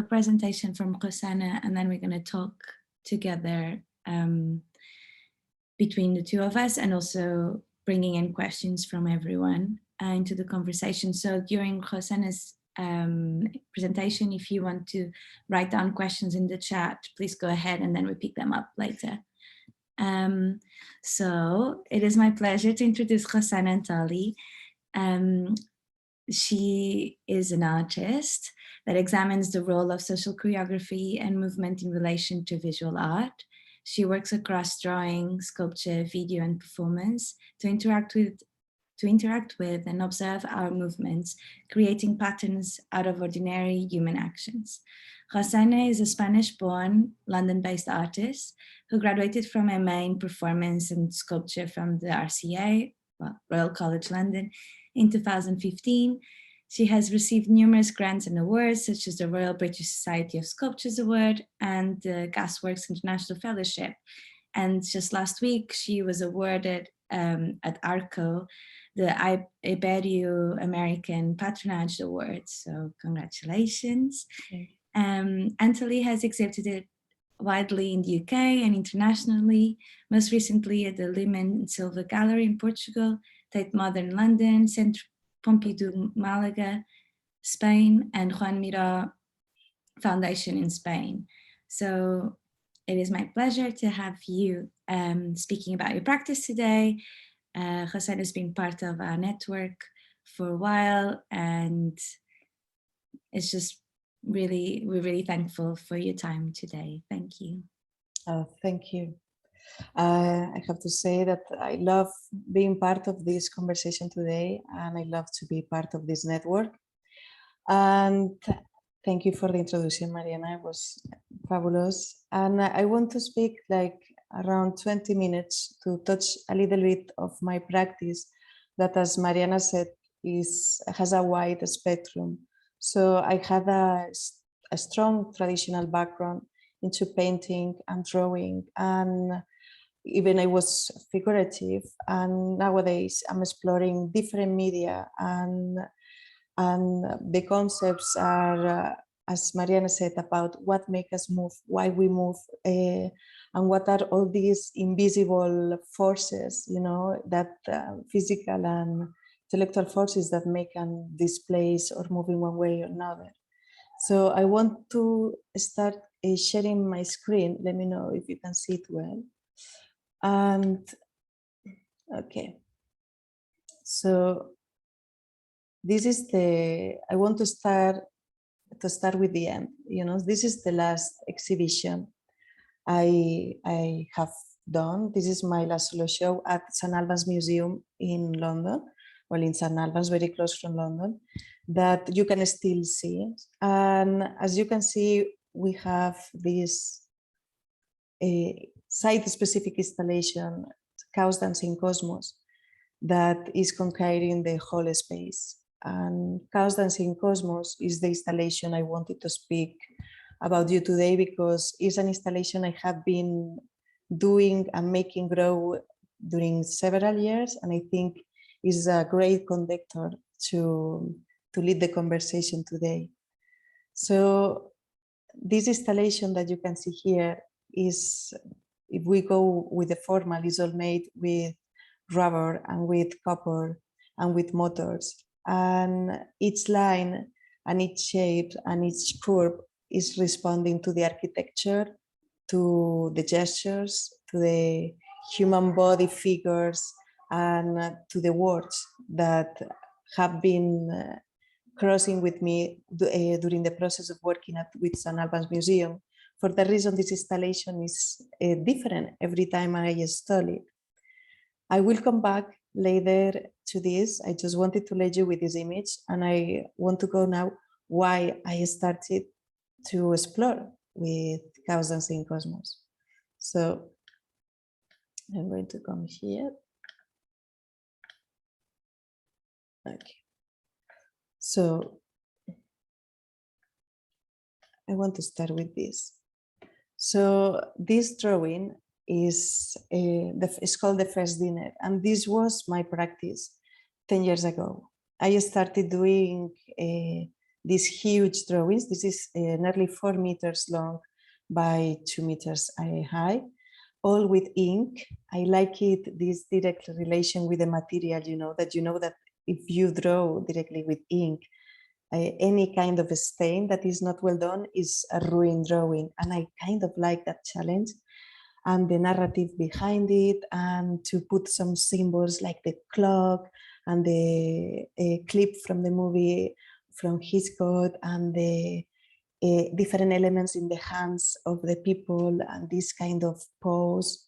a presentation from Rosana, and then we're going to talk together between the two of us, and also bringing in questions from everyone into the conversation. So during Rosana's presentation, if you want to write down questions in the chat, please go ahead, and then we pick them up later. So it is my pleasure to introduce Rosana Antoli. She is an artist that examines the role of social choreography and movement in relation to visual art. She works across drawing, sculpture, video, and performance to interact with and observe our movements, creating patterns out of ordinary human actions. Rosana is a Spanish-born, London-based artist who graduated from MA in Performance and Sculpture from the RCA, Royal College London, in 2015. She has received numerous grants and awards, such as the Royal British Society of Sculptors Award and the Gasworks International Fellowship. And just last week, she was awarded at ARCO the Ibero-American Patronage Award. So congratulations. Antoli has exhibited widely in the UK and internationally, most recently at the Lehmann Silva Gallery in Portugal, Tate Modern London, Centre Pompidou Malaga, Spain, and Juan Miró Foundation in Spain. So it is my pleasure to have you speaking about your practice today. Rosana has been part of our network for a while, and it's just we're really thankful for your time today. Thank you. Thank you. I have to say that I love being part of this conversation today, and I love to be part of this network. And thank you for the introduction, Mariana. It was fabulous. And I want to speak like around 20 minutes to touch a little bit of my practice that, as Mariana said, has a wide spectrum. So I had a strong traditional background into painting and drawing, and even I was figurative, and nowadays I'm exploring different media, and the concepts are, as Mariana said, about what makes us move, why we move, and what are all these invisible forces, you know, that physical and intellectual forces that make us displace or move in one way or another. So I want to start sharing my screen. Let me know if you can see it well. And okay, so this is I want to start with the end. You know, this is the last exhibition I have done. This is my last solo show at St. Albans Museum in London, well, in St. Albans, very close from London, that you can still see. And as you can see, we have this site-specific installation, Chaos Dancing Cosmos, that is conquering the whole space. And Chaos Dancing Cosmos is the installation I wanted to speak about you today, because it's an installation I have been doing and making grow during several years, and I think is a great conductor to lead the conversation today. So this installation that you can see here is, if we go with the formal, is all made with rubber and with copper and with motors, and each line and each shape and each curve is responding to the architecture, to the gestures, to the human body figures, and to the words that have been crossing with me during the process of working with St. Albans Museum. For that reason, this installation is different every time I install it. I will come back later to this. I just wanted to leave you with this image, and I want to go now why I started to explore with Chaos Dancing Cosmos. So I'm going to come here. Okay. So I want to start with this. So this drawing is it's called The First Dinner, and this was my practice 10 years ago. I started doing these huge drawings. This is nearly 4 meters long by 2 meters high, all with ink. I like it, this direct relation with the material, that if you draw directly with ink, any kind of a stain that is not well done is a ruined drawing. And I kind of like that challenge and the narrative behind it, and to put some symbols like the clock and the clip from the movie from Hitchcock and the different elements in the hands of the people and this kind of pose.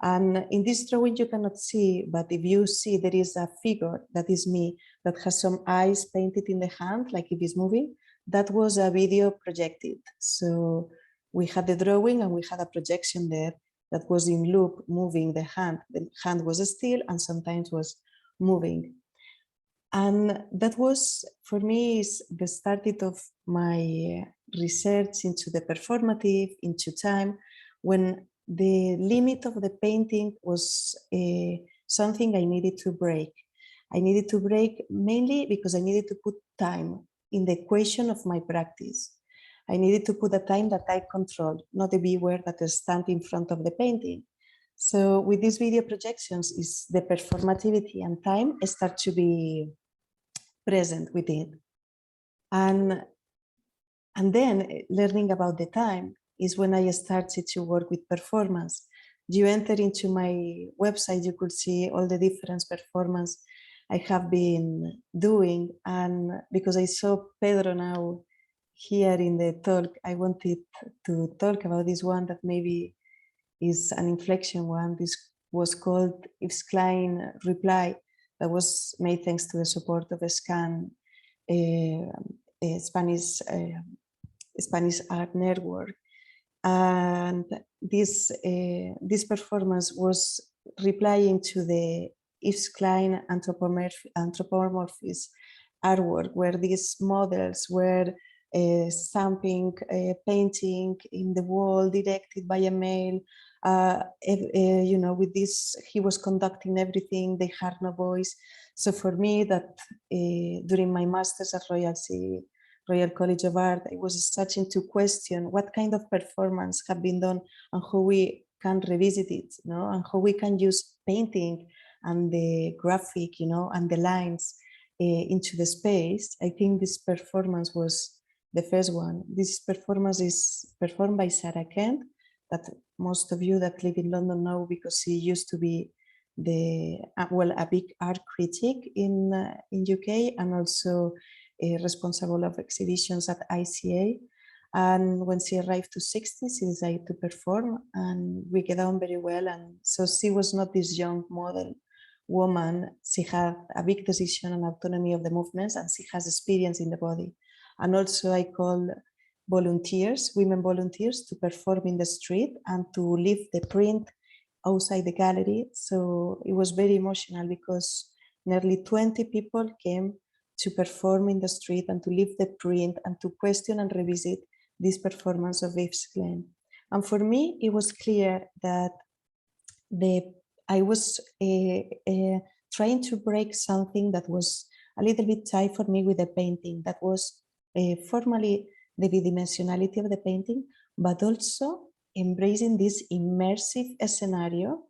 And in this drawing you cannot see, but if you see, there is a figure that is me that has some eyes painted in the hand, like if it's moving. That was a video projected. So we had the drawing and we had a projection there that was in loop moving the hand. The hand was still and sometimes was moving. And that was, for me, is the start of my research into the performative, into time, when the limit of the painting was something I needed to break. I needed to break mainly because I needed to put time in the equation of my practice. I needed to put a time that I control, not the viewer that is standing in front of the painting. So with these video projections, is the performativity and time start to be present with it. And then learning about the time is when I started to work with performance. You enter into my website, you could see all the different performance I have been doing. And because I saw Pedro now here in the talk, I wanted to talk about this one that maybe is an inflection one. This was called Yves Klein Reply, that was made thanks to the support of a Spanish art network. And this performance was replying to the Yves Klein anthropomorphism artwork, where these models were stamping, painting in the wall, directed by a male. With this, he was conducting everything. They had no voice. So for me, that during my master's at Royal College of Art, I was starting to question what kind of performance have been done and how we can revisit it, and how we can use painting and the graphic, and the lines into the space. I think this performance was the first one. This performance is performed by Sarah Kent, that most of you that live in London know, because she used to be a big art critic in UK, and also responsible of exhibitions at ICA. And when she arrived to 60, she decided to perform, and we get on very well. And so she was not this young model woman. She had a big decision and autonomy of the movements, and she has experience in the body. And also I call volunteers, women volunteers, to perform in the street and to leave the print outside the gallery. So it was very emotional because nearly 20 people came to perform in the street and to leave the print and to question and revisit this performance of Yves Klein. And for me, it was clear that I was trying to break something that was a little bit tight for me with the painting, that was formally the bidimensionality of the painting, but also embracing this immersive scenario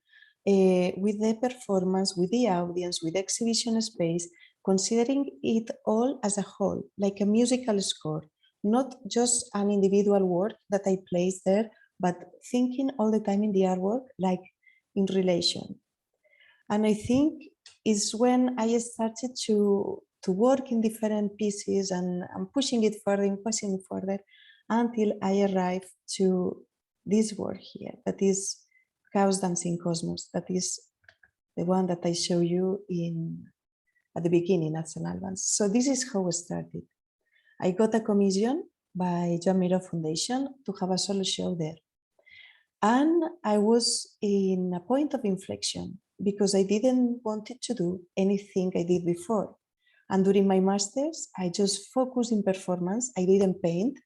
with the performance, with the audience, with the exhibition space, considering it all as a whole, like a musical score, not just an individual work that I place there, but thinking all the time in the artwork, like in relation. And I think is when I started to work in different pieces and pushing it further and pushing it further until I arrived to this work here, that is Chaos Dancing Cosmos. That is the one that I show you at the beginning at St. Albans. So this is how it started. I got a commission by Joan Miró Foundation to have a solo show there. And I was in a point of inflection because I didn't want to do anything I did before. And during my master's, I just focused in performance. I didn't paint.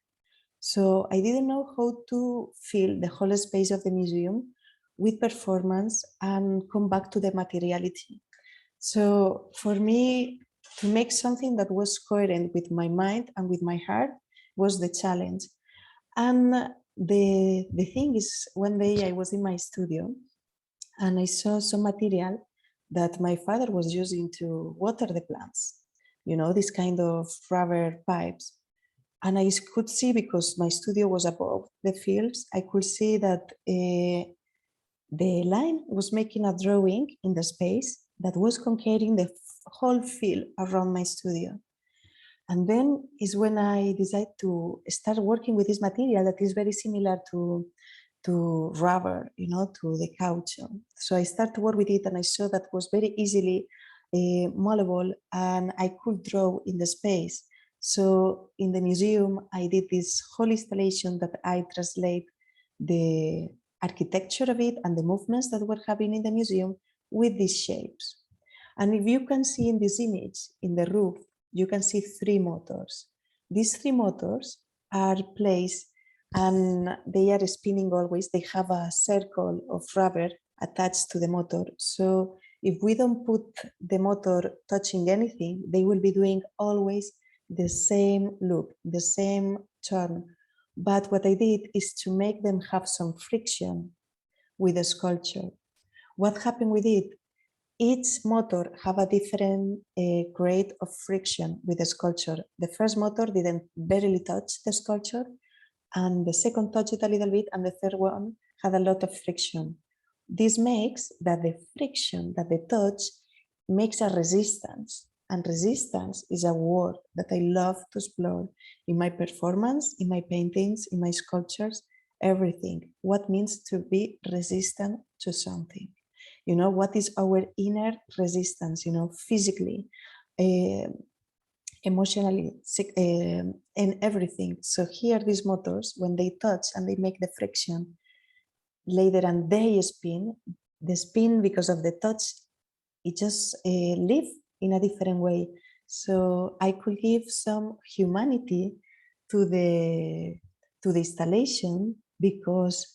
So I didn't know how to fill the whole space of the museum with performance and come back to the materiality. So for me, to make something that was coherent with my mind and with my heart was the challenge. And the thing is, one day I was in my studio and I saw some material that my father was using to water the plants, you know, this kind of rubber pipes. And I could see, because my studio was above the fields, I could see that the line was making a drawing in the space that was conquering the whole field around my studio. And then is when I decided to start working with this material that is very similar to rubber, you know, to the caoutchouc. So I started to work with it and I saw that was very easily moldable and I could draw in the space. So in the museum, I did this whole installation that I translate the architecture of it and the movements that were happening in the museum with these shapes. And if you can see in this image, in the roof, you can see 3 motors. These 3 motors are placed and they are spinning always. They have a circle of rubber attached to the motor. So if we don't put the motor touching anything, they will be doing always the same loop, the same turn. But what I did is to make them have some friction with the sculpture. What happened with it? Each motor have a different grade of friction with the sculpture. The first motor didn't barely touch the sculpture, and the second touched it a little bit, and the third one had a lot of friction. This makes that the friction, that the touch, makes a resistance. And resistance is a word that I love to explore in my performance, in my paintings, in my sculptures, everything. What means to be resistant to something? You know, what is our inner resistance, you know, physically, emotionally, and everything. So here, these motors, when they touch and they make the friction, later and they spin, the spin because of the touch, it just live in a different way. So I could give some humanity to the installation, because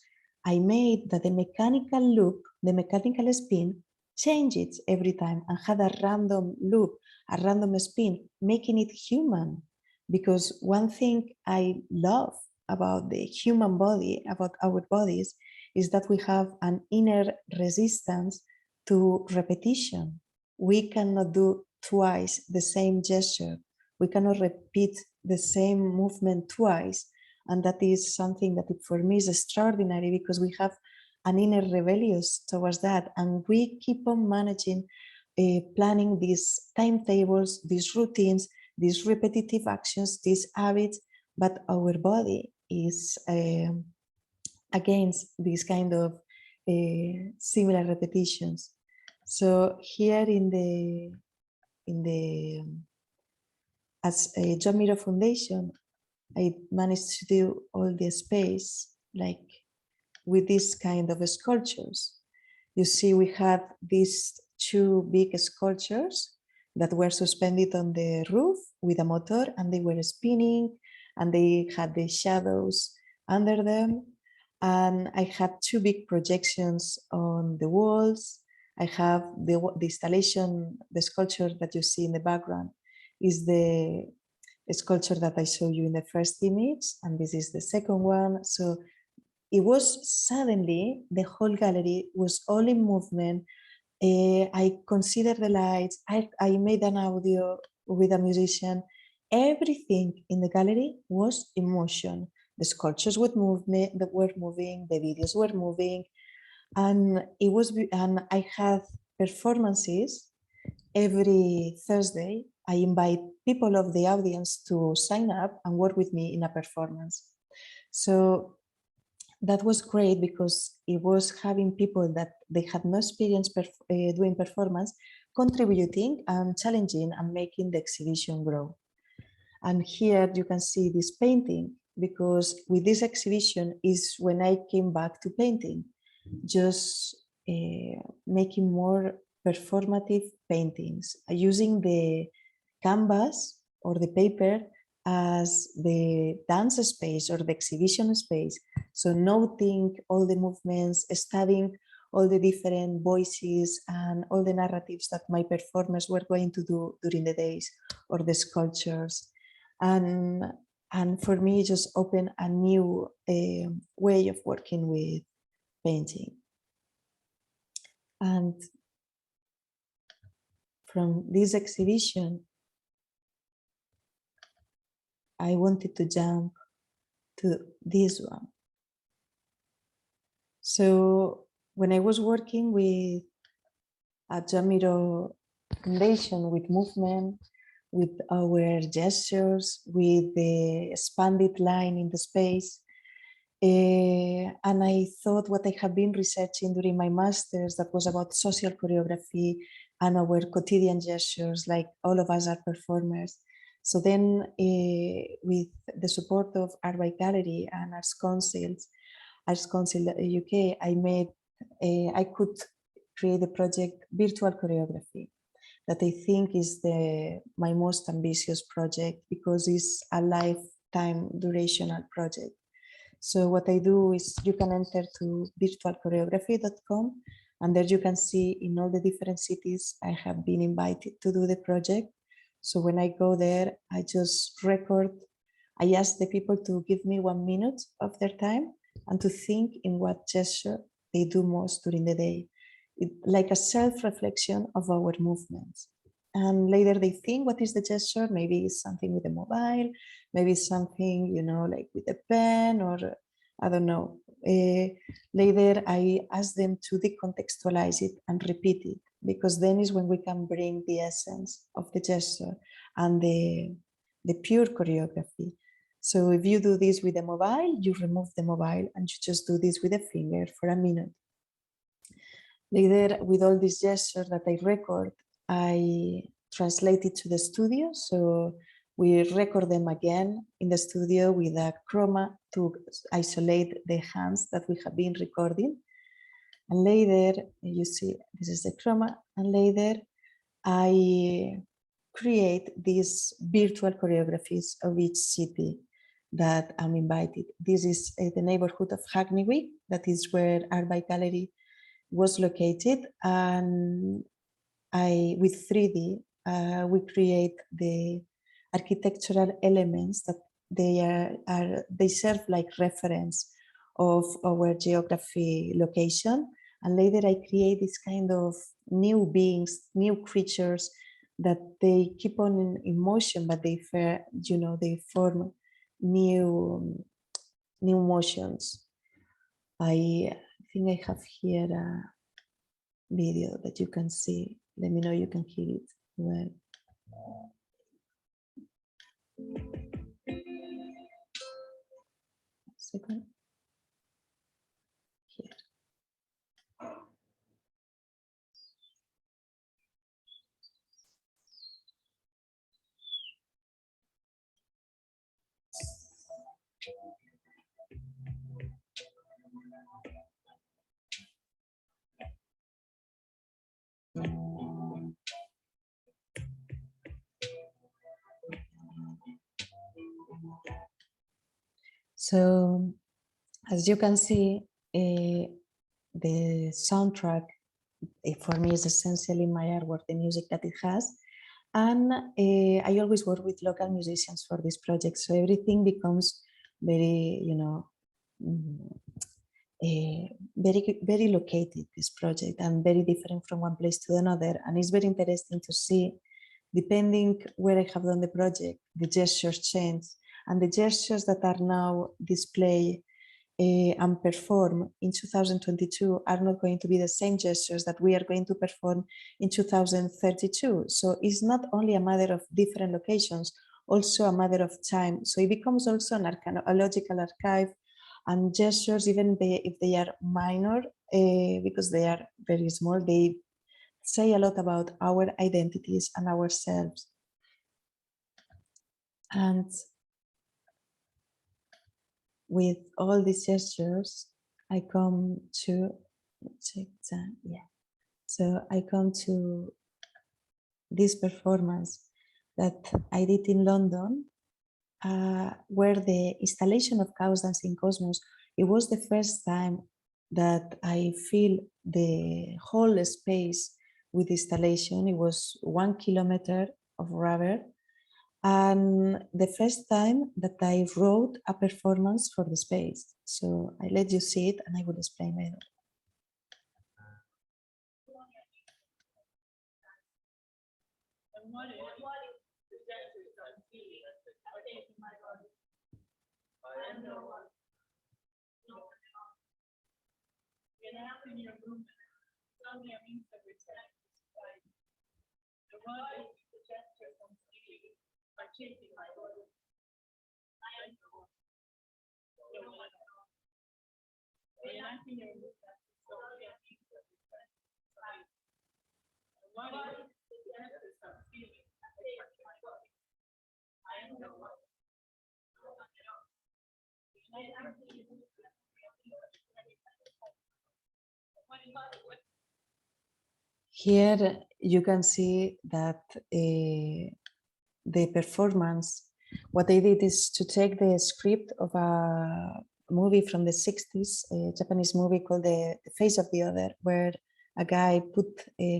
I made that the mechanical loop, the mechanical spin, changes every time and had a random loop, a random spin, making it human. Because one thing I love about the human body, about our bodies, is that we have an inner resistance to repetition. We cannot do twice the same gesture. We cannot repeat the same movement twice. And that is something that for me is extraordinary, because we have an inner rebellion towards that. And we keep on managing, planning these timetables, these routines, these repetitive actions, these habits, but our body is against these kind of similar repetitions. So here in the as a John Miro Foundation, I managed to do all the space like with this kind of sculptures. You see, we had these 2 big sculptures that were suspended on the roof with a motor, and they were spinning, and they had the shadows under them. And I had 2 big projections on the walls. I have the installation, the sculpture that you see in the background is the sculpture that I showed you in the first image, and this is the second one. So it was suddenly, the whole gallery was all in movement. I considered the lights, I made an audio with a musician. Everything in the gallery was in motion. The sculptures were moving, the videos were moving, and and I had performances every Thursday. I invite people of the audience to sign up and work with me in a performance. So that was great, because it was having people that they had no experience doing performance, contributing and challenging and making the exhibition grow. And here you can see this painting, because with this exhibition is when I came back to painting, just making more performative paintings, using the canvas or the paper as the dance space or the exhibition space. So noting all the movements, studying all the different voices and all the narratives that my performers were going to do during the days or the sculptures. And for me, just opened a new way of working with painting. And from this exhibition, I wanted to jump to this one. So when I was working with a Jamiro foundation, with movement, with our gestures, with the expanded line in the space, and I thought what I have been researching during my master's, that was about social choreography and our quotidian gestures, like all of us are performers. So then with the support of Art by Gallery and Arts Council UK, I could create the project Virtual Choreography, that I think is my most ambitious project, because it's a lifetime durational project. So what I do is you can enter to virtualchoreography.com, and there you can see in all the different cities I have been invited to do the project. So when I go there, I just record. I ask the people to give me 1 minute of their time and to think in what gesture they do most during the day, like a self-reflection of our movements. And later they think, what is the gesture? Maybe it's something with a mobile, maybe it's something, like with a pen, or I don't know. Later I ask them to decontextualize it and repeat it, because then is when we can bring the essence of the gesture and the pure choreography. So if you do this with a mobile, you remove the mobile and you just do this with a finger for a minute. Later, with all these gestures that I record, I translate it to the studio. So we record them again in the studio with a chroma to isolate the hands that we have been recording. And later, you see, this is the chroma. And later, I create these virtual choreographies of each city that I'm invited. This is the neighborhood of Hackney, that is where Art by Gallery was located, and with 3D we create the architectural elements that they serve like reference of our geography location. And later I create this kind of new beings, new creatures that they keep on in motion, but they form new motions. I think I have here a video that you can see. Let me know you can hear it well. A second. Here. So, as you can see, the soundtrack for me is essential in my artwork, the music that it has. And I always work with local musicians for this project, so everything becomes very, very located, this project, and very different from one place to another. And it's very interesting to see, depending where I have done the project, the gestures change, and the gestures that are now displayed and performed in 2022 are not going to be the same gestures that we are going to perform in 2032. So it's not only a matter of different locations, also a matter of time. So it becomes also an archaeological archive, and gestures, even if they are minor, because they are very small, they say a lot about our identities and ourselves. And with all these gestures, I come to, So I come to this performance that I did in London, where the installation of Chaos Dancing Cosmos, it was the first time that I fill the whole space with installation. It was 1 kilometer of rubber. And the first time that I wrote a performance for the space. So I let you see it and I will explain later. Here you can see that the performance, what I did is to take the script of a movie from the 60s, a Japanese movie called The Face of the Other, where a guy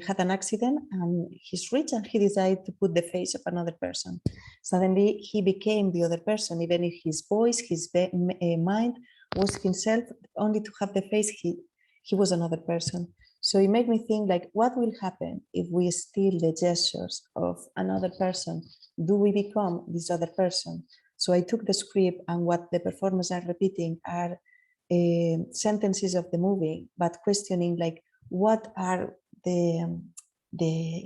had an accident and he's rich and he decided to put the face of another person. Suddenly he became the other person, even if his voice, his mind was himself, only to have the face, he was another person. So it made me think, like, what will happen if we steal the gestures of another person? Do we become this other person? So I took the script, and what the performers are repeating are sentences of the movie, but questioning, like, what are the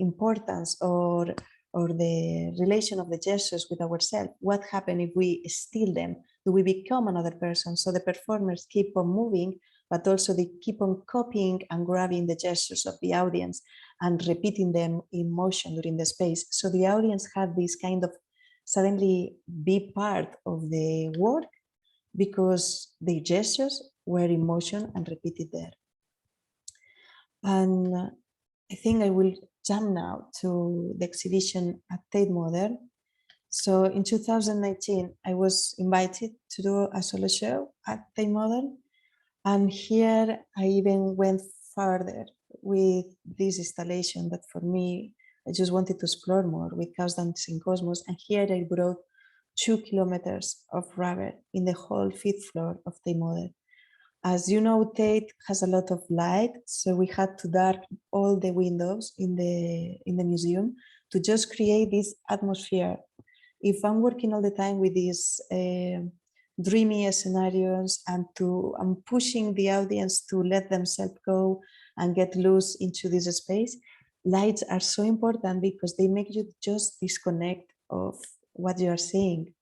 importance or the relation of the gestures with ourselves? What happens if we steal them? Do we become another person? So the performers keep on moving, but also they keep on copying and grabbing the gestures of the audience and repeating them in motion during the space. So the audience had this kind of suddenly be part of the work because the gestures were in motion and repeated there. And I think I will jump now to the exhibition at Tate Modern. So in 2019, I was invited to do a solo show at Tate Modern. And here I even went further with this installation that for me, I just wanted to explore more with Chaos Dancing Cosmos. And here I brought 2 kilometers of rubber in the whole fifth floor of Tate Modern. As you know, Tate has a lot of light, so we had to dark all the windows in the museum to just create this atmosphere. If I'm working all the time with these dreamy scenarios and I'm pushing the audience to let themselves go and get loose into this space, lights are so important because they make you just disconnect of what you are seeing.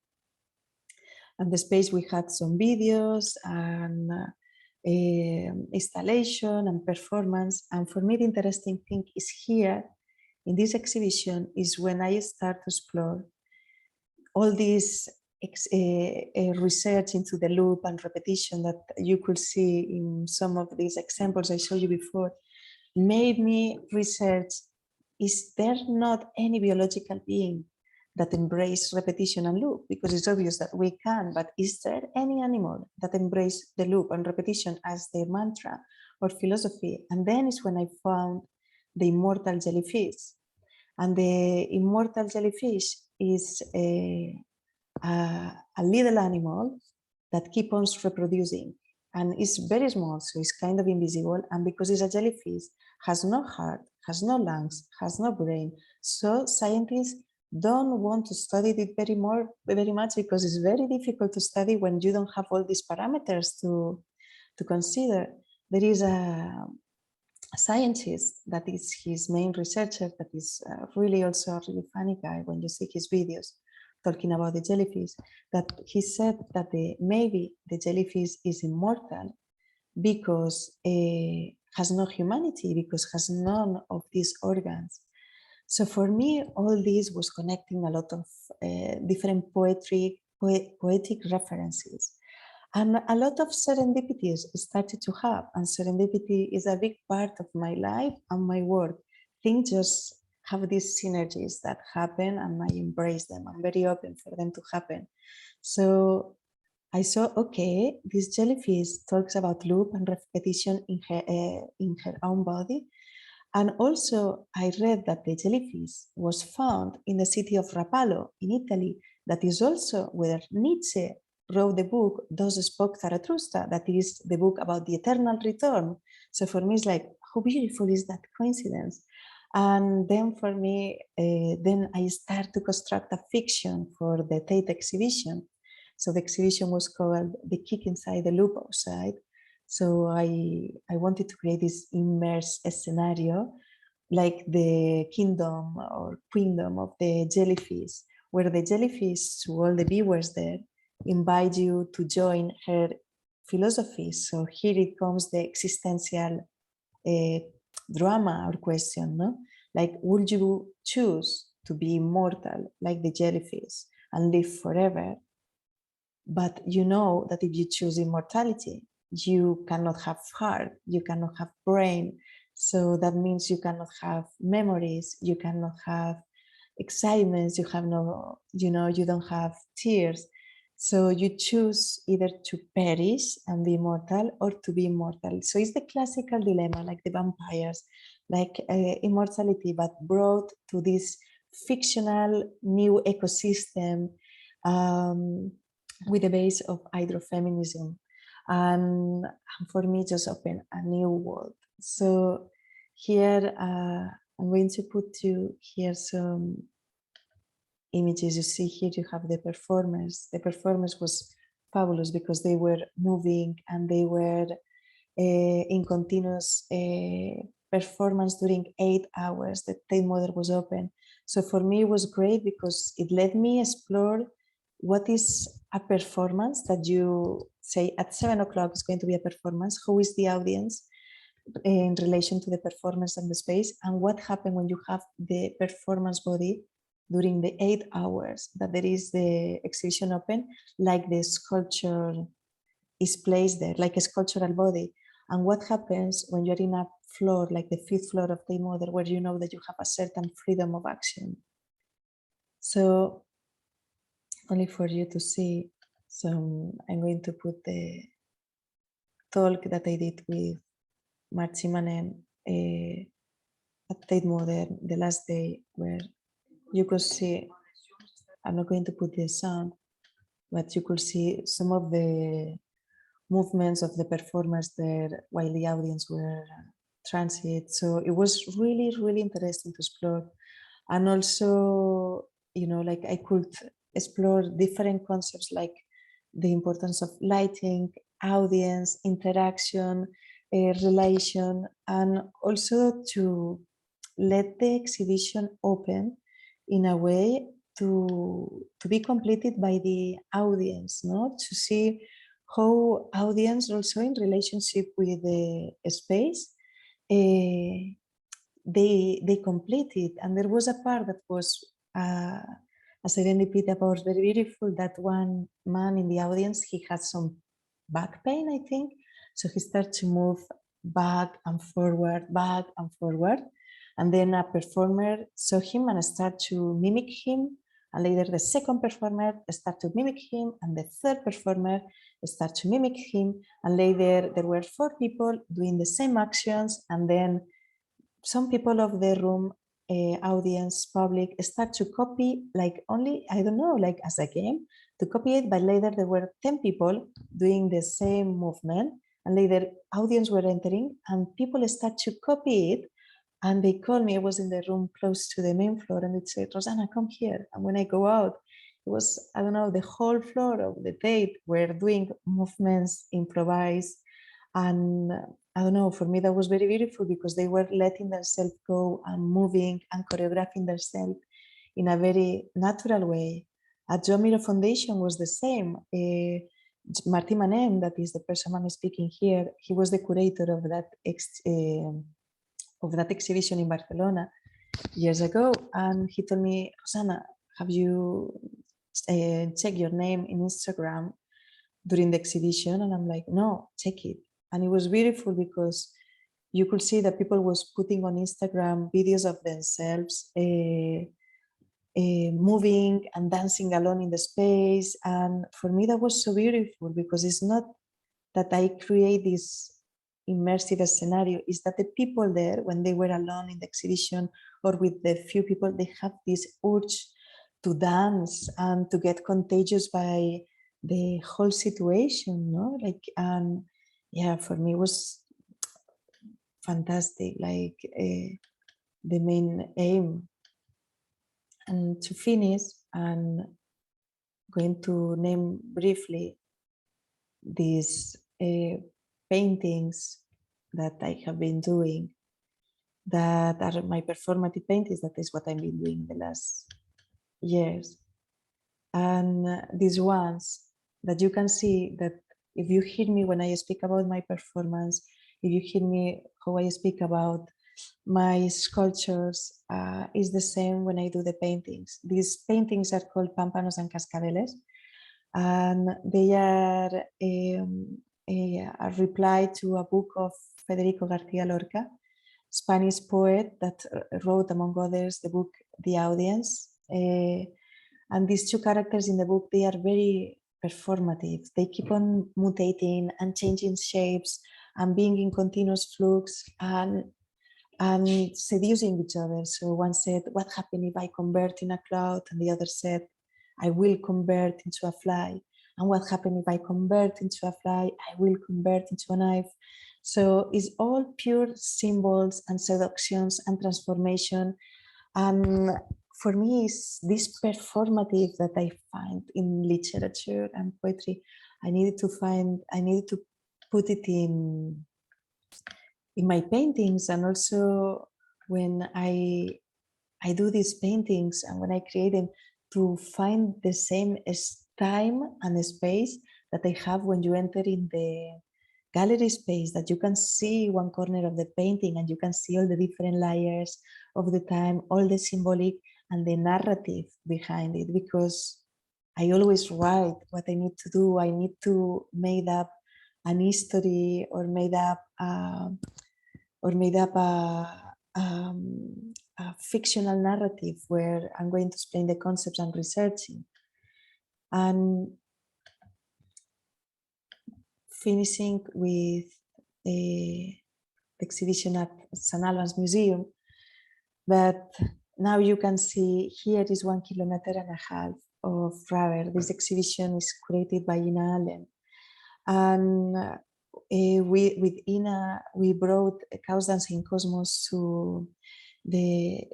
And the space, we had some videos and installation and performance. And for me, the interesting thing is here in this exhibition is when I start to explore all this research into the loop and repetition that you could see in some of these examples I showed you before, made me research, is there not any biological being that embrace repetition and loop? Because it's obvious that we can, but is there any animal that embrace the loop and repetition as their mantra or philosophy? And then is when I found the immortal jellyfish. And the immortal jellyfish is a little animal that keeps on reproducing, and it's very small, so it's kind of invisible. And because it's a jellyfish, has no heart, has no lungs, has no brain. So scientists don't want to study it very much because it's very difficult to study when you don't have all these parameters to consider. There is a scientist that is his main researcher that is really also a really funny guy when you see his videos talking about the jellyfish, that he said that maybe the jellyfish is immortal because it has no humanity, because has none of these organs. So for me, all this was connecting a lot of different poetic references. And a lot of serendipities started to have, and serendipity is a big part of my life and my work. Things just have these synergies that happen and I embrace them. I'm very open for them to happen. So I saw, okay, this jellyfish talks about loop and repetition in her own body. And also, I read that the jellyfish was found in the city of Rapallo in Italy. That is also where Nietzsche wrote the book Thus Spoke Zarathustra, that is the book about the eternal return. So for me, it's like, how beautiful is that coincidence? And then for me, then I start to construct a fiction for the Tate exhibition. So the exhibition was called The Kick Inside the Loop Outside. So I wanted to create this immersive scenario, like the kingdom or queendom of the jellyfish, where the jellyfish, to all the viewers there, invite you to join her philosophy. So here it comes the existential drama or question, no? Like, would you choose to be immortal like the jellyfish and live forever? But you know that if you choose immortality, you cannot have heart, you cannot have brain. So that means you cannot have memories, you cannot have excitements, you have no, you don't have tears. So you choose either to perish and be immortal or to be immortal. So it's the classical dilemma, like the vampires, like immortality, but brought to this fictional new ecosystem. With the base of hydrofeminism, and for me just open a new world. So here I'm going to put you here some images. You see here you have the performers. The performers was fabulous because they were moving and they were in continuous performance during 8 hours. The Tate Modern was open. So for me it was great because it let me explore what is a performance that you say at 7 o'clock is going to be a performance. How is the audience in relation to the performance and the space? And what happened when you have the performance body during the 8 hours that there is the exhibition open, like the sculpture is placed there, like a sculptural body. And what happens when you're in a floor, like the 5th floor of the model, where you know that you have a certain freedom of action. So only for you to see. So I'm going to put the talk that I did with Marci Manen at Tate Modern the last day, where you could see, I'm not going to put the sound, but you could see some of the movements of the performers there while the audience were transit. So it was really, really interesting to explore. And also, like I could explore different concepts like the importance of lighting, audience, interaction, relation, and also to let the exhibition open in a way to be completed by the audience, no? To see how audience also in relationship with the space, they complete it. And there was a part that was a serendipity that was very beautiful, that one man in the audience, he had some back pain, I think. So he started to move back and forward, back and forward. And then a performer saw him and started to mimic him. And later the second performer started to mimic him. And the third performer started to mimic him. And later there were 4 people doing the same actions. And then some people of the room, audience, public, start to copy, like only, I don't know, like as a game, to copy it, but later there were 10 people doing the same movement, and later audience were entering, and people start to copy it, and they called me. I was in the room close to the main floor, and they said, Rosana, come here. And when I go out, it was, I don't know, the whole floor of the Tate were doing movements, improvised, and I don't know, for me that was very beautiful because they were letting themselves go and moving and choreographing themselves in a very natural way. At John Miro Foundation was the same. Martí Manem, that is the person I'm speaking here, he was the curator of that exhibition in Barcelona years ago, and he told me, Rosana, have you checked your name in Instagram during the exhibition? And I'm like, no, check it. And it was beautiful because you could see that people was putting on Instagram videos of themselves moving and dancing alone in the space. And for me, that was so beautiful, because it's not that I create this immersive scenario, is that the people there, when they were alone in the exhibition or with the few people, they have this urge to dance and to get contagious by the whole situation, no? Like, yeah, for me it was fantastic, like the main aim. And to finish, I'm going to name briefly these paintings that I have been doing, that are my performative paintings. That is what I've been doing the last years. And these ones that you can see, that if you hear me when I speak about my performance, if you hear me how I speak about my sculptures, is the same when I do the paintings. These paintings are called Pámpanos and Cascabeles, and they are a reply to a book of Federico García Lorca, Spanish poet that wrote, among others, the book The Audience. And these two characters in the book, they are very performative. They keep on mutating and changing shapes and being in continuous flux and seducing each other. So one said, what happened if I convert in a cloud? And the other said, I will convert into a fly. And what happened if I convert into a fly? I will convert into a knife. So it's all pure symbols and seductions and transformation. And for me, it's this performative that I find in literature and poetry. I needed to put it in my paintings. And also when I do these paintings and when I create them, to find the same time and space that I have when you enter in the gallery space, that you can see one corner of the painting and you can see all the different layers of the time, all the symbolic and the narrative behind it. Because I always write what I need to do. I need to make up an history or made up a fictional narrative where I'm going to explain the concepts I'm researching. And finishing with the exhibition at St. Albans Museum, but now you can see here is 1.5 kilometers of rubber. This exhibition is created by Ina Allen. And with Ina, we brought Chaos Dancing Cosmos to the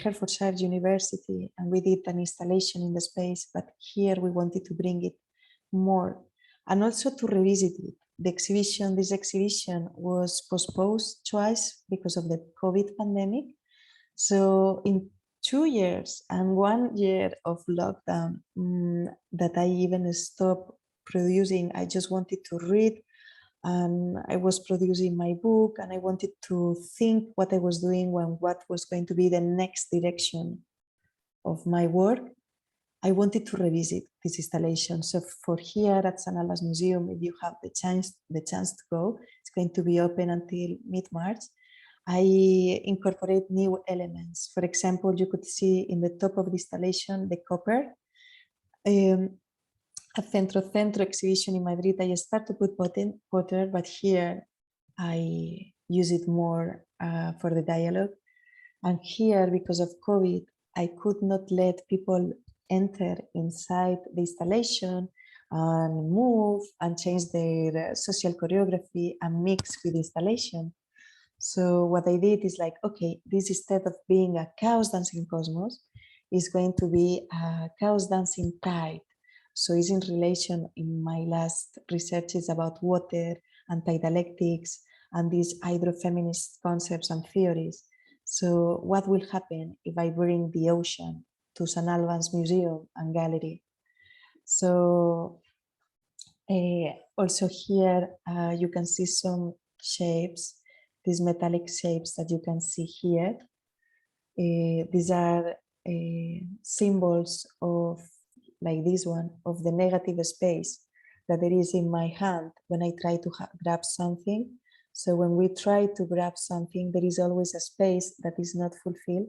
Hertfordshire University, and we did an installation in the space, but here we wanted to bring it more and also to revisit it. This exhibition was postponed twice because of the COVID pandemic. So in 2 years and 1 year of lockdown, that I even stopped producing, I just wanted to read, and I was producing my book, and I wanted to think what I was doing and what was going to be the next direction of my work. I wanted to revisit this installation. So for here at St. Albans Museum, if you have the chance to go, it's going to be open until mid-March. I incorporate new elements. For example, you could see in the top of the installation the copper. At Centro exhibition in Madrid, I started to put water, but here I use it more for the dialogue. And here, because of COVID, I could not let people enter inside the installation and move and change their social choreography and mix with the installation. So what I did is like, okay, this instead of being a chaos dancing cosmos, is going to be a chaos dancing tide. So it's in relation, in my last research is about water and dialectics and these hydrofeminist concepts and theories. So what will happen if I bring the ocean to St. Albans Museum and Gallery? So also here you can see some shapes, these metallic shapes that you can see here. These are symbols of, like this one, of the negative space that there is in my hand when I try to grab something. So when we try to grab something, there is always a space that is not fulfilled.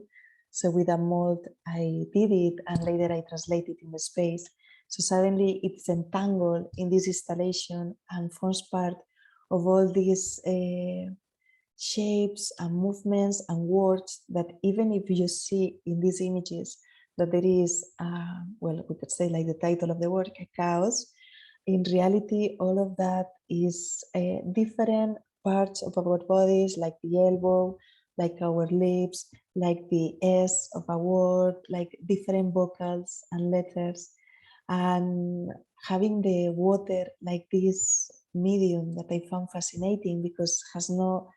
So with a mold, I did it, and later I translated in the space. So suddenly it's entangled in this installation and forms part of all these shapes and movements and words that even if you see in these images that there is, well, we could say like the title of the work, a chaos, in reality, all of that is different parts of our bodies, like the elbow, like our lips, like the S of a word, like different vocals and letters. And having the water like this medium that I found fascinating because has no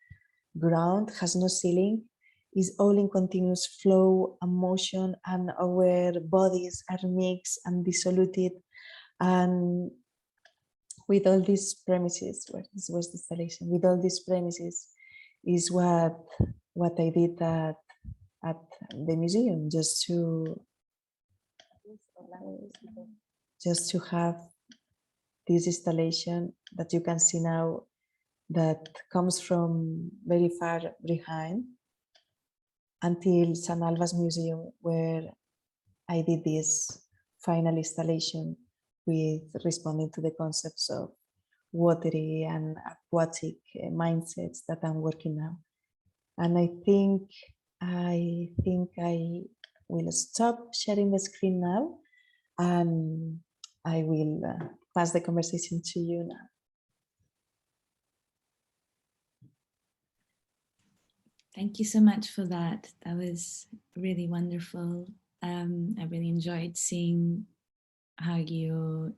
ground, has no ceiling, is all in continuous flow and motion, and our bodies are mixed and dissoluted. And with all these premises, where this was the installation, with all these premises is what I did at the museum, just to have this installation that you can see now that comes from very far behind until San Alva's museum, where I did this final installation with responding to the concepts of watery and aquatic mindsets that I'm working now. And I think I will stop sharing the screen now, and I will pass the conversation to you now. Thank you so much for that. That was really wonderful. I really enjoyed seeing how your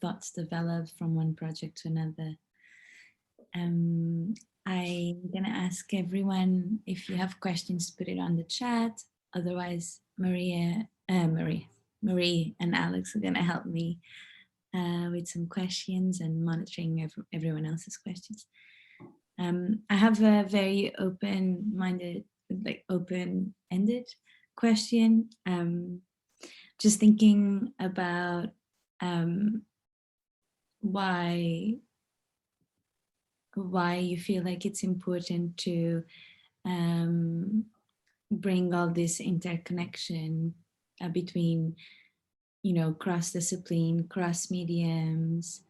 thoughts develop from one project to another. I'm gonna ask everyone if you have questions, put it on the chat. Otherwise, Marie and Alex are gonna help me with some questions and monitoring everyone else's questions. I have a very open-minded, like open-ended question. Just thinking about why you feel like it's important to bring all this interconnection between, cross-discipline, cross-mediums,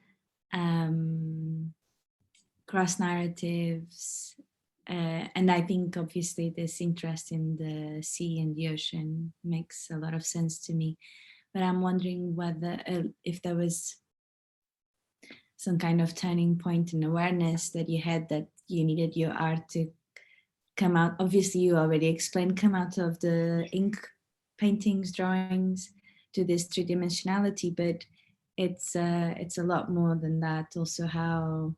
cross-narratives. And I think obviously this interest in the sea and the ocean makes a lot of sense to me. But I'm wondering whether if there was some kind of turning point in awareness that you had that you needed your art to come out. Obviously, you already explained, come out of the ink paintings, drawings to this three-dimensionality, but it's a lot more than that. Also, how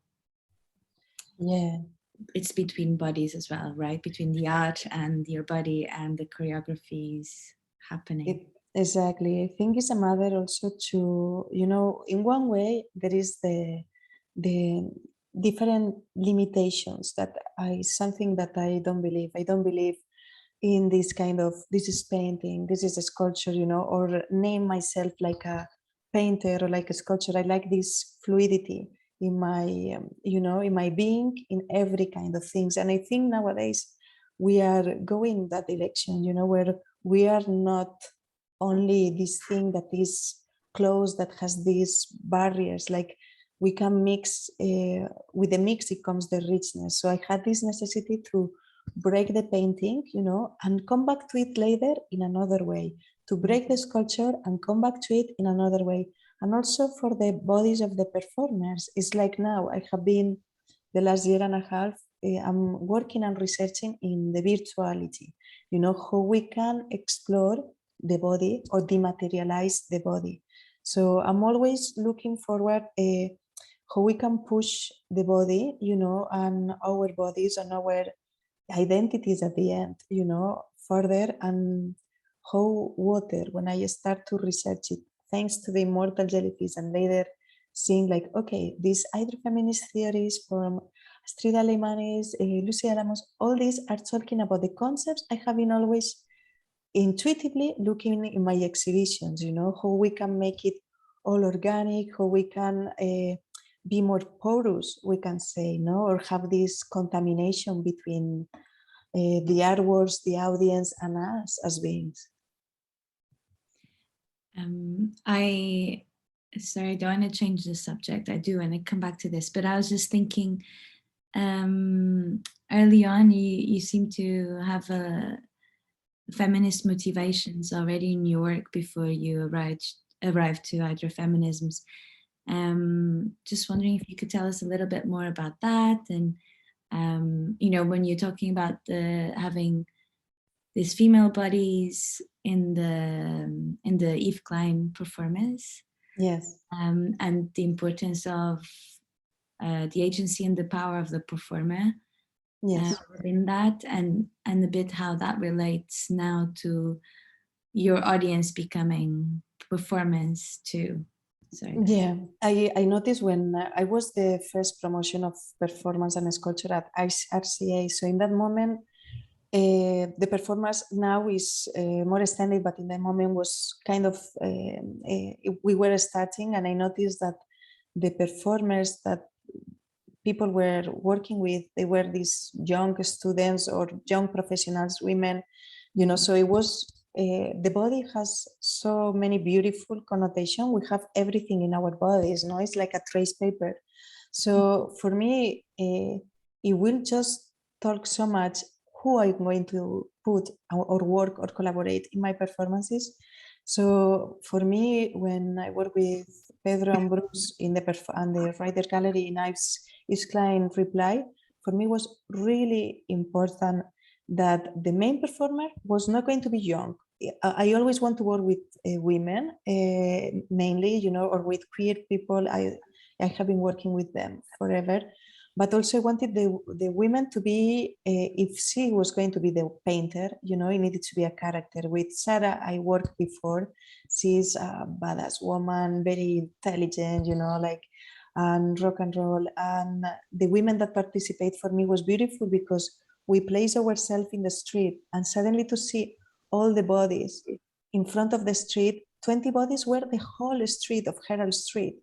it's between bodies as well, right? Between the art and your body and the choreographies happening. Exactly. I think it's a matter also to, in one way, there is the different limitations that something that I don't believe. I don't believe in this kind of, this is painting, this is a sculpture, or name myself like a painter or like a sculpture. I like this fluidity in my, in my being, in every kind of things. And I think nowadays we are going that direction, where we are not only this thing that is closed, that has these barriers, like we can mix, with the mix it comes the richness. So I had this necessity to break the painting, and come back to it later in another way, to break the sculpture and come back to it in another way. And also for the bodies of the performers, it's like now I have been the last year and a half, I'm working and researching in the virtuality, how we can explore the body or dematerialize the body. So I'm always looking forward how we can push the body, and our bodies and our identities at the end, further, and how water, when I start to research it, thanks to the Immortal Jellyfish, and later seeing like, okay, these hydrofeminist theories from Astrid Alemanes, Lucy Alamos, all these are talking about the concepts I have been always intuitively looking in my exhibitions, how we can make it all organic, how we can be more porous, we can say, or have this contamination between the artworks, the audience, and us as beings. Sorry, I don't want to change the subject. I do want to come back to this, but I was just thinking, early on, you seem to have a feminist motivations already in your work before you arrived to hydrofeminisms. Just wondering if you could tell us a little bit more about that, and you know, when you're talking about having these female bodies in the Eve Klein performance, Yes. and the importance of the agency and the power of the performer. Yes. Within that, and a bit how that relates now to your audience becoming performance too. Sorry. Yeah, I noticed when I was the first promotion of performance and sculpture at RCA. So in that moment, the performance now is more standard, but in that moment was kind of, we were starting, and I noticed that the performers that people were working with, they were these young students or young professionals, women, you know, so it was, the body has so many beautiful connotation. We have everything in our bodies, no? It's like a trace paper. So for me, it will just talk so much who I'm going to put or work or collaborate in my performances. So for me, when I work with Pedro and Bruce in the Writer Gallery in Yves Klein Reply, for me was really important that the main performer was not going to be young. I always want to work with women, mainly, you know, or with queer people. I have been working with them forever, but also I wanted the women to be, if she was going to be the painter, you know, it needed to be a character. With Sarah, I worked before. She's a badass woman, very intelligent, you know, like, and rock and roll. And the women that participate for me was beautiful because we place ourselves in the street, and suddenly to see all the bodies in front of the street, 20 bodies were the whole street of Herald Street,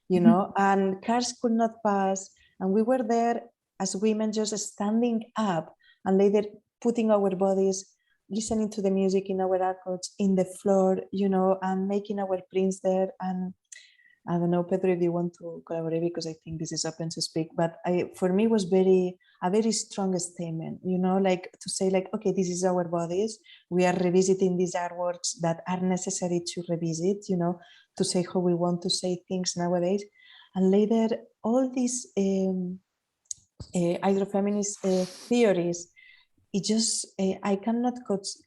you know, and cars could not pass. And we were there as women just standing up and later putting our bodies, listening to the music in our artworks in the floor, you know, and making our prints there. And I don't know, Pedro, if you want to collaborate, because I think this is open to speak, but for me was a very strong statement, you know, like to say like, okay, this is our bodies. We are revisiting these artworks that are necessary to revisit, you know, to say how we want to say things nowadays. And later, all these hydrofeminist theories, it just, I cannot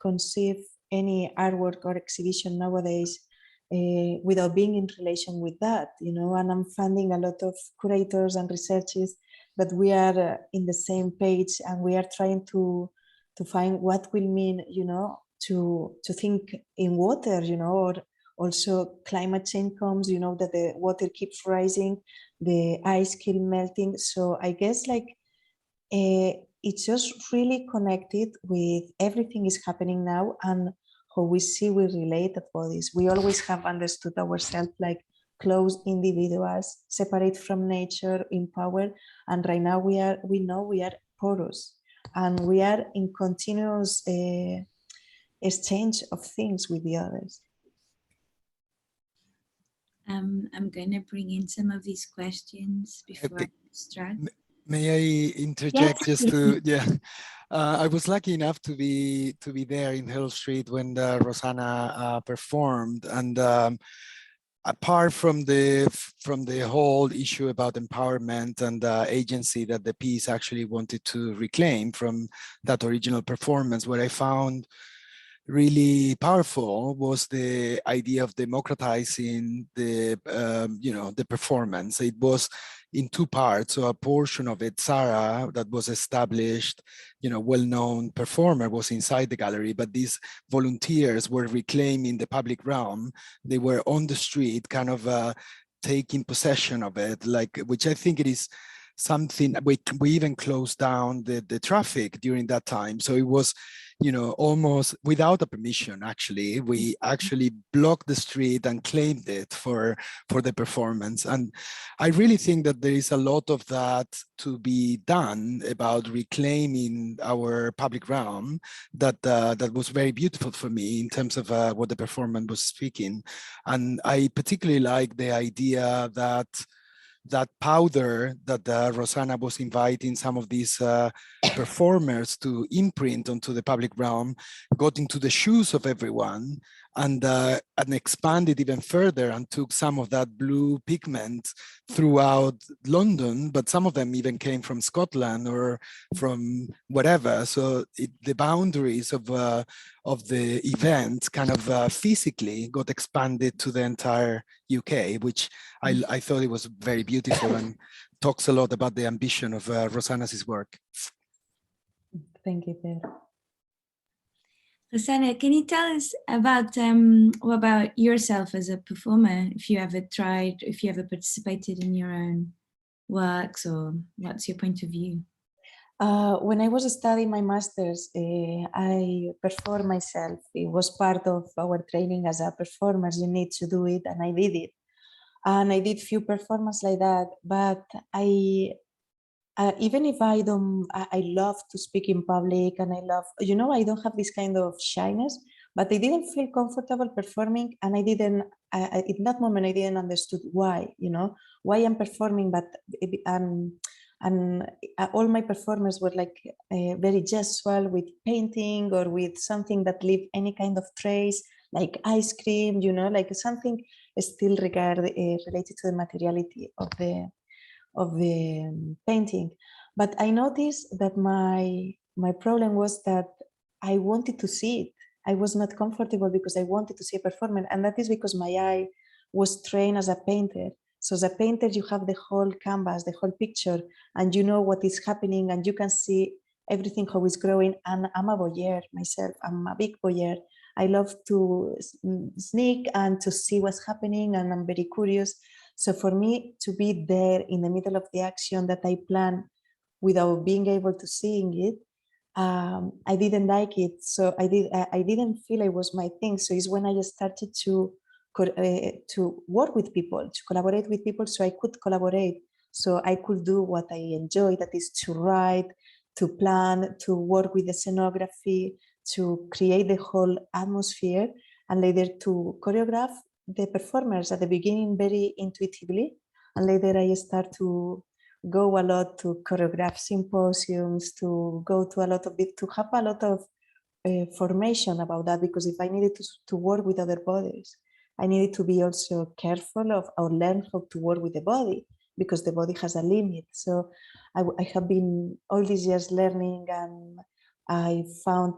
conceive any artwork or exhibition nowadays without being in relation with that, you know, and I'm funding a lot of curators and researchers, but we are in the same page, and we are trying to find what will mean, you know, to think in water, you know, or also climate change comes, you know, that the water keeps rising, the ice keep melting. So I guess like it's just really connected with everything is happening now, and how we see we relate at bodies. We always have understood ourselves like closed individuals, separate from nature, empowered, and right now we know we are porous, and we are in continuous exchange of things with the others. I'm going to bring in some of these questions before I start. May I interject? Yes, just to, yeah. I was lucky enough to be there in Herald Street when Rosana performed, and apart from the whole issue about empowerment and agency that the piece actually wanted to reclaim from that original performance, what I found really powerful was the idea of democratizing the the performance. It was in two parts. So a portion of it, Sarah, that was established, well-known performer, was inside the gallery, but these volunteers were reclaiming the public realm. They were on the street, kind of taking possession of it, like, which I think it is something. We even closed down the traffic during that time. So it was, you know, almost without a permission. Actually, we actually blocked the street and claimed it for the performance. And I really think that there is a lot of that to be done about reclaiming our public realm. That was very beautiful for me in terms of what the performance was speaking. And I particularly like the idea that powder that Rosana was inviting some of these performers to imprint onto the public realm got into the shoes of everyone and expanded even further and took some of that blue pigment throughout London, but some of them even came from Scotland or from whatever. So the boundaries of the event kind of physically got expanded to the entire UK, which I thought it was very beautiful and talks a lot about the ambition of Rosana's work. Thank you, Pedro. Rosana, can you tell us about yourself as a performer? If you ever tried, if you ever participated in your own works, or what's your point of view? When I was studying my master's, I performed myself. It was part of our training as a performer. You need to do it, and I did it. And I did few performances like that. But even if I don't, I love to speak in public, and I love, you know, I don't have this kind of shyness, but I didn't feel comfortable performing, and I didn't, in that moment, I didn't understood why, you know, why I'm performing, but all my performers were like very gestural with painting or with something that leave any kind of trace, like ice cream, you know, like something still related to the materiality of the painting. But I noticed that my problem was that I wanted to see it. I was not comfortable because I wanted to see a performance, and that is because my eye was trained as a painter. So as a painter, you have the whole canvas, the whole picture, and you know what is happening, and you can see everything how it's growing. And I'm a voyeur myself. I'm a big voyeur. I love to sneak and to see what's happening, and I'm very curious. So for me to be there in the middle of the action that I plan without being able to seeing it, I didn't like it. So I didn't feel it was my thing. So it's when I started to work with people, to collaborate with people, so I could collaborate. So I could do what I enjoy, that is to write, to plan, to work with the scenography, to create the whole atmosphere, and later to choreograph the performers at the beginning very intuitively, and later I start to go a lot to choreograph symposiums, to go to a lot of it, to have a lot of formation about that, because if I needed to work with other bodies, I needed to be also careful of or learn how to work with the body, because the body has a limit. So I have been all these years learning, and I found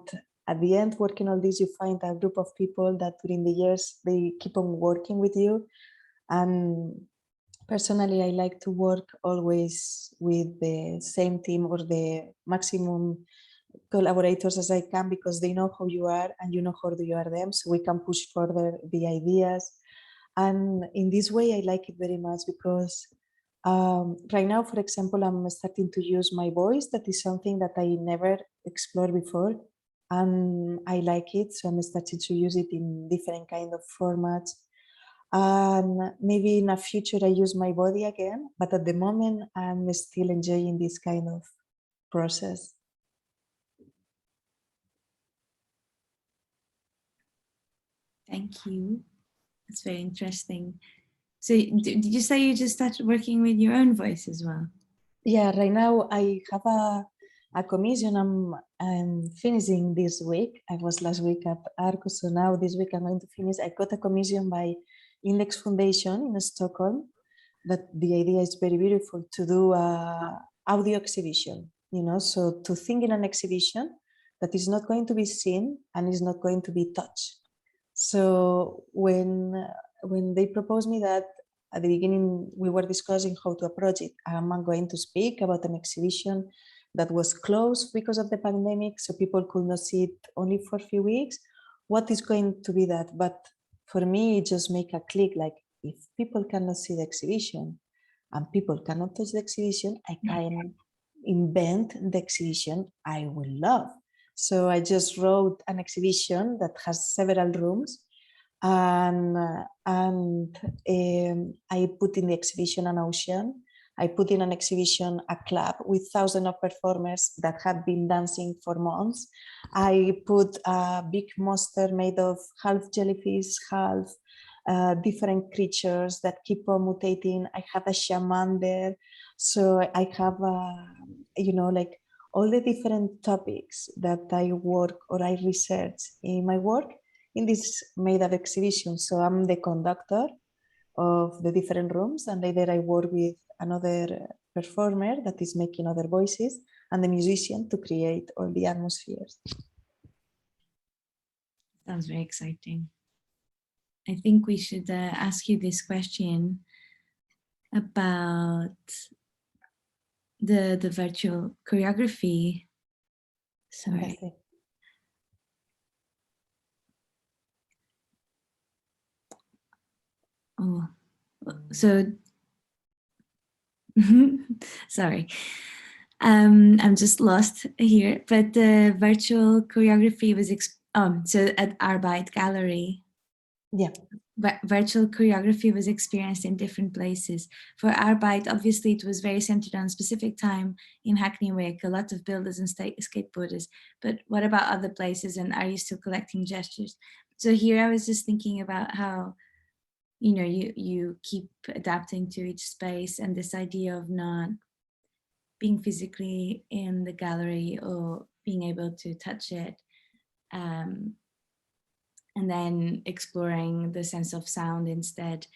at the end, working all this, you find a group of people that during the years, they keep on working with you. And personally, I like to work always with the same team or the maximum collaborators as I can, because they know how you are and you know how you are them. So we can push further the ideas. And in this way, I like it very much because right now, for example, I'm starting to use my voice. That is something that I never explored before. And I like it, so I'm starting to use it in different kind of formats. And maybe in the future I use my body again, but at the moment I'm still enjoying this kind of process. Thank you. That's very interesting. So did you say you just started working with your own voice as well? Yeah, right now I have a commission I'm finishing this week. I was last week at Arcos, so now this week I'm going to finish. I got a commission by Index Foundation in Stockholm, but the idea is very beautiful, to do a audio exhibition, you know, so to think in an exhibition that is not going to be seen and is not going to be touched. So when they proposed me that, at the beginning, we were discussing how to approach it. Am I going to speak about an exhibition that was closed because of the pandemic, so people could not see it only for a few weeks? What is going to be that? But for me, it just make a click, like, if people cannot see the exhibition, and people cannot touch the exhibition, I can invent the exhibition I will love. So I just wrote an exhibition that has several rooms, and I put in the exhibition an ocean. I put in an exhibition a club with thousands of performers that have been dancing for months. I put a big monster made of half jellyfish, half different creatures that keep on mutating. I have a shaman there. So I have, like all the different topics that I work or I research in my work in this made up exhibition. So I'm the conductor of the different rooms, and later I work with another performer that is making other voices and the musician to create all the atmospheres. Sounds very exciting. I think we should ask you this question about the virtual choreography. Sorry. Fantastic. Oh, so sorry. I'm just lost here, but the virtual choreography was so at Arbeit Gallery. Yeah. Virtual choreography was experienced in different places. For Arbeit, obviously it was very centered on a specific time in Hackney Wick, a lot of builders and skateboarders. But what about other places, and are you still collecting gestures? So here I was just thinking about how, you keep adapting to each space, and this idea of not being physically in the gallery or being able to touch it. And then exploring the sense of sound instead.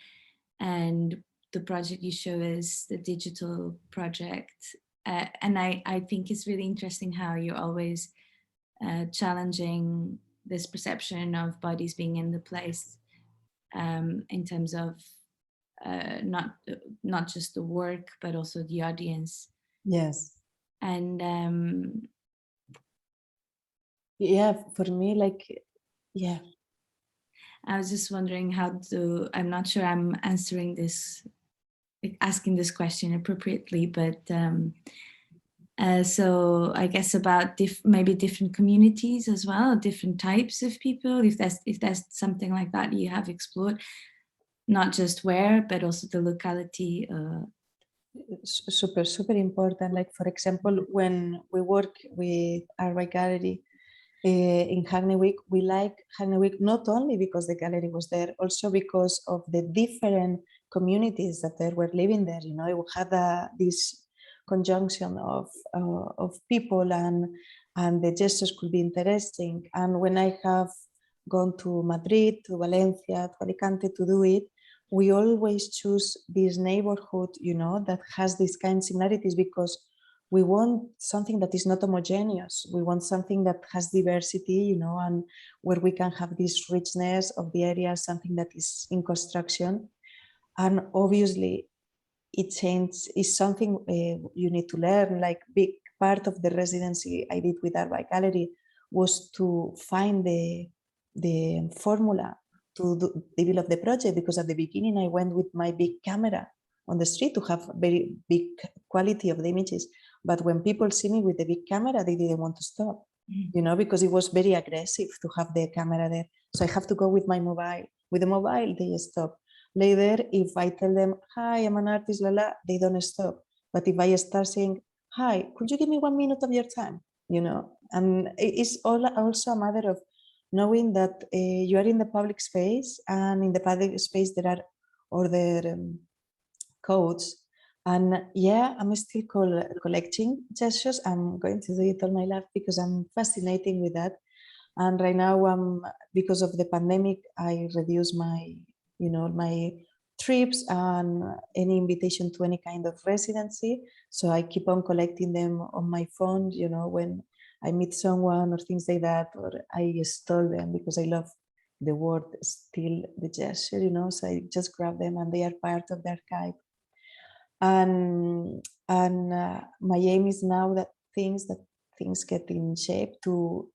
And the project you show is the digital project. And I think it's really interesting how you're always challenging this perception of bodies being in the place in terms of not just the work, but also the audience. Yes. And yeah, for me, yeah. I was just wondering I'm not sure I'm asking this question appropriately, but so I guess about maybe different communities as well, different types of people, if there's something like that you have explored, not just where, but also the locality. Super important. Like, for example, when we work with our gallery, in Hackney Wick, we like Hackney Wick not only because the gallery was there, also because of the different communities that they were living there. It had this conjunction of people, and the gestures could be interesting. And when I have gone to Madrid, to Valencia, to Alicante to do it, we always choose this neighborhood, that has these kind of similarities, because we want something that is not homogeneous. We want something that has diversity, and where we can have this richness of the area, something that is in construction. And obviously, is something you need to learn. Like, big part of the residency I did with Art by Gallery was to find the formula to develop the project, because at the beginning I went with my big camera on the street to have very big quality of the images. But when people see me with the big camera, they didn't want to stop, because it was very aggressive to have the camera there. So I have to go with my mobile. With the mobile, they stop. Later, if I tell them, hi, I'm an artist, they don't stop. But if I start saying, hi, could you give me 1 minute of your time? And it's also a matter of knowing that you are in the public space, and in the public space there are other codes. And yeah, I'm still collecting gestures. I'm going to do it all my life because I'm fascinated with that. And right now, because of the pandemic, I reduced my trips and any invitation to any kind of residency. So I keep on collecting them on my phone, when I meet someone or things like that, or I stole them because I love the word steal the gesture, so I just grab them and they are part of the archive. And my aim is now that things get in shape to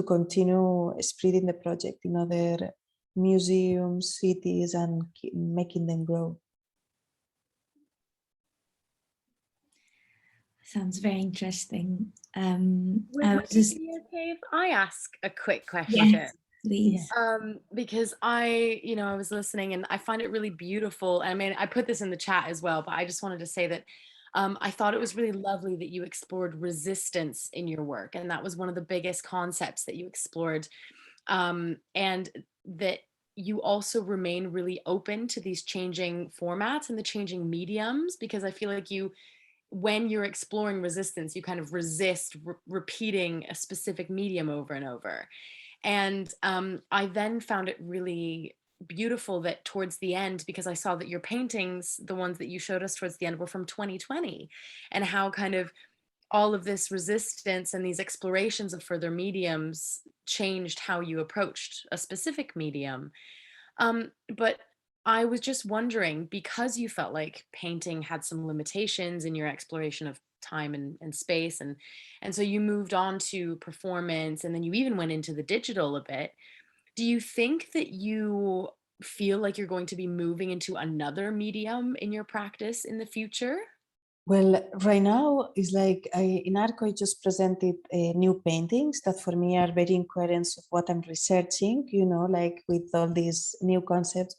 continue spreading the project in other museums, cities, and making them grow. Sounds very interesting. I Would was it just, be okay if I ask a quick question? yes, please. Because I was listening and I find it really beautiful. I mean, I put this in the chat as well, but I just wanted to say that I thought it was really lovely that you explored resistance in your work. And that was one of the biggest concepts that you explored. And that you also remain really open to these changing formats and the changing mediums, because I feel like when you're exploring resistance, you kind of resist repeating a specific medium over and over. And I then found it really beautiful that towards the end, because I saw that your paintings, the ones that you showed us towards the end, were from 2020, and how kind of all of this resistance and these explorations of further mediums changed how you approached a specific medium. But I was just wondering, because you felt like painting had some limitations in your exploration of time and space, and so you moved on to performance, and then you even went into the digital a bit. Do you think that you feel like you're going to be moving into another medium in your practice in the future? Well, right now it's like in Arco I just presented new paintings that for me are very in coherence of what I'm researching, like with all these new concepts.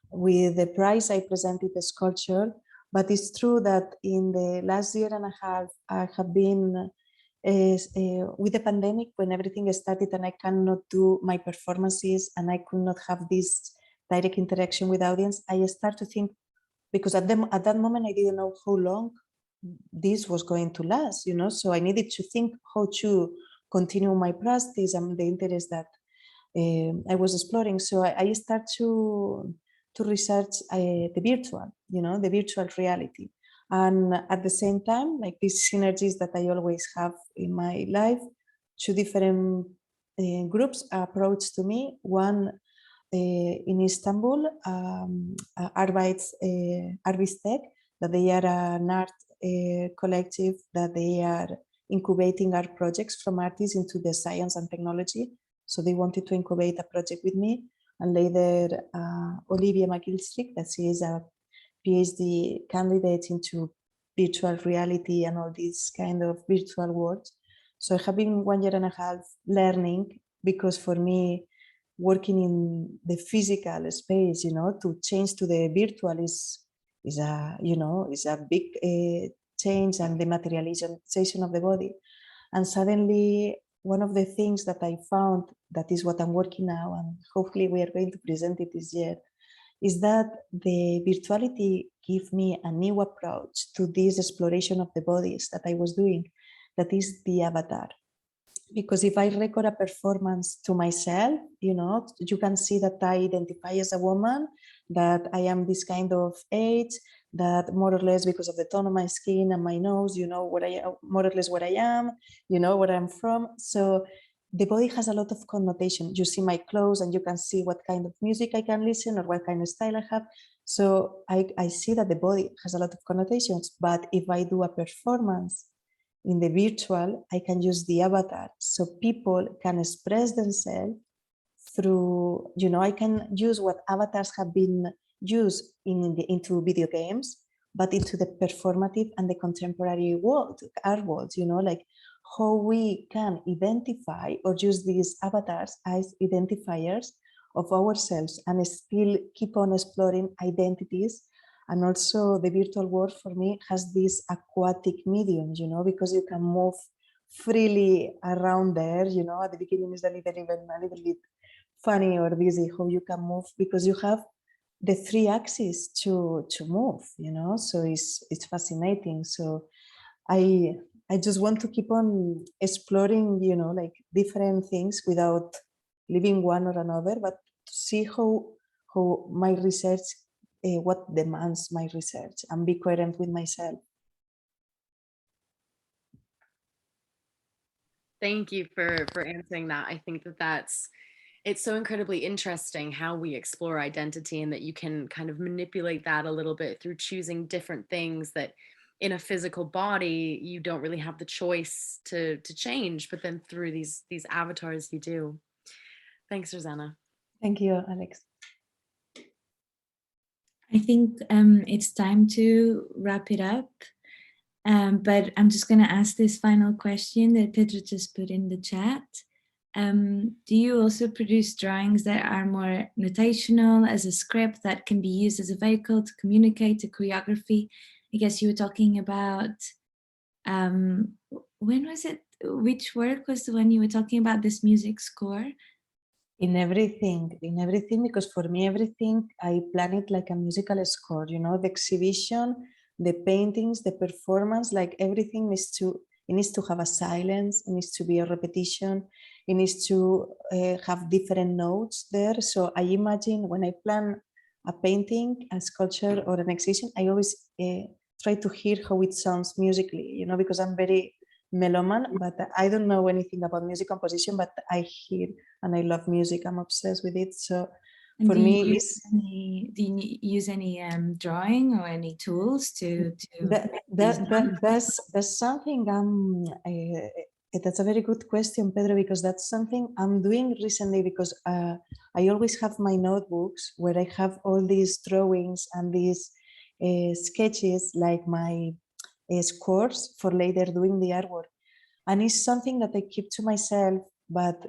With the prize I presented a sculpture, but it's true that in the last year and a half I have been with the pandemic, when everything started and I cannot do my performances and I could not have this direct interaction with audience, I start to think, because at that moment I didn't know how long this was going to last, so I needed to think how to continue my practice and the interest that I was exploring. So I start to research the virtual, the virtual reality. And at the same time, like these synergies that I always have in my life, two different groups approached to me. One in Istanbul, Arbistek, that they are an art collective, that they are incubating art projects from artists into the science and technology. So they wanted to incubate a project with me. And later, Olivia McGilstrick, that she is a PhD candidate into virtual reality and all these kind of virtual worlds. So I have been 1 year and a half learning, because for me, working in the physical space, to change to the virtual is a big change, and the materialization of the body. And suddenly, one of the things that I found, that is what I'm working now, and hopefully we are going to present it this year, is that the virtuality gave me a new approach to this exploration of the bodies that I was doing, that is the avatar. Because if I record a performance to myself, you can see that I identify as a woman, that I am this kind of age, that more or less because of the tone of my skin and my nose, more or less where I am, where I'm from. So the body has a lot of connotation. You see my clothes and you can see what kind of music I can listen or what kind of style I have. So I see that the body has a lot of connotations. But if I do a performance in the virtual, I can use the avatar, so people can express themselves through, I can use what avatars have been used into video games, but into the performative and the contemporary world, art world, like how we can identify or use these avatars as identifiers of ourselves and still keep on exploring identities. And also the virtual world for me has this aquatic medium, because you can move freely around there. At the beginning is a little bit funny or busy how you can move, because you have the 3 axes to move, so it's fascinating. So I just want to keep on exploring, like different things without leaving one or another, but to see how my research, what demands my research, and be coherent with myself. Thank you for answering that. I think it's so incredibly interesting how we explore identity, and that you can kind of manipulate that a little bit through choosing different things that in a physical body you don't really have the choice to change, but then through these avatars you do. Thanks, Rosana. Thank you, Alex. I think it's time to wrap it up. But I'm just going to ask this final question that Pedro just put in the chat. Do you also produce drawings that are more notational as a script that can be used as a vehicle to communicate a choreography? I guess you were talking about, when was it? Which work was the one you were talking about, this music score? In everything, because for me, everything, I plan it like a musical score, you know, the exhibition, the paintings, the performance, like everything needs to have a silence, it needs to be a repetition, it needs to have different notes there. So I imagine when I plan a painting, a sculpture, or an exhibition, I always try to hear how it sounds musically, you know, because I'm very meloman, but I don't know anything about music composition, but I hear and I love music. I'm obsessed with it. So And for do me, do you use any drawing or any tools to that's something that's a very good question, Pedro, because that's something I'm doing recently, because I always have my notebooks where I have all these drawings and these sketches, like my scores for later doing the artwork. And it's something that I keep to myself, but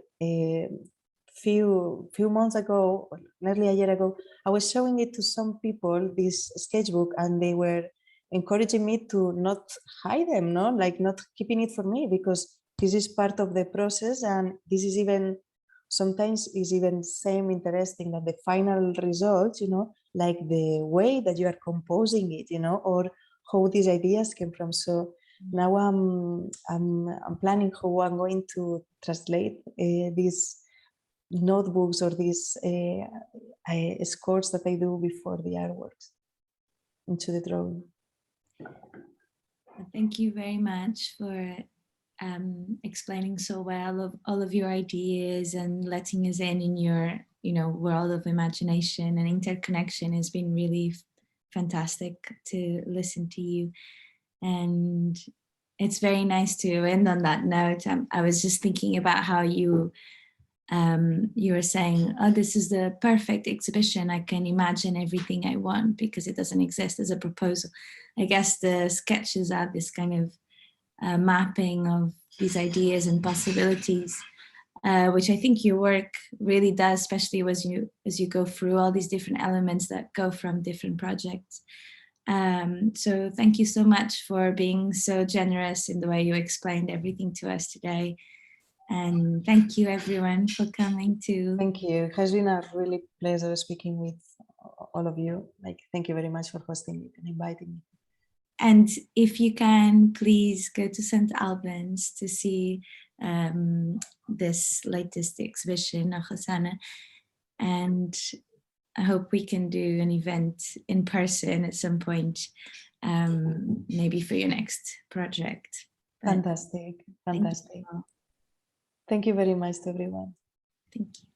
few months ago, nearly a year ago, I was showing it to some people, this sketchbook, and they were encouraging me to not hide them, no, like not keeping it for me, because this is part of the process, and this is even sometimes is even same interesting than the final results, you know, like the way that you are composing it, you know, or how these ideas came from. So now I'm planning how I'm going to translate these notebooks or these scores that I do before the artworks into the drawing. Thank you very much for explaining so well of all of your ideas and letting us in your, you know, world of imagination and interconnection. Has been really fantastic to listen to you, and it's very nice to end on that note. I was just thinking about how you were saying, oh, this is the perfect exhibition. I can imagine everything I want because it doesn't exist as a proposal. I guess the sketches are this kind of mapping of these ideas and possibilities, which I think your work really does, especially as you go through all these different elements that go from different projects. So thank you so much for being so generous in the way you explained everything to us today. And thank you everyone for coming too. Thank you. It has been a really pleasure speaking with all of you. Like, thank you very much for hosting it and inviting me. And if you can, please go to St. Albans to see this latest exhibition of Rosana. And I hope we can do an event in person at some point, maybe for your next project. Fantastic, fantastic. Thank you very much to everyone. Thank you.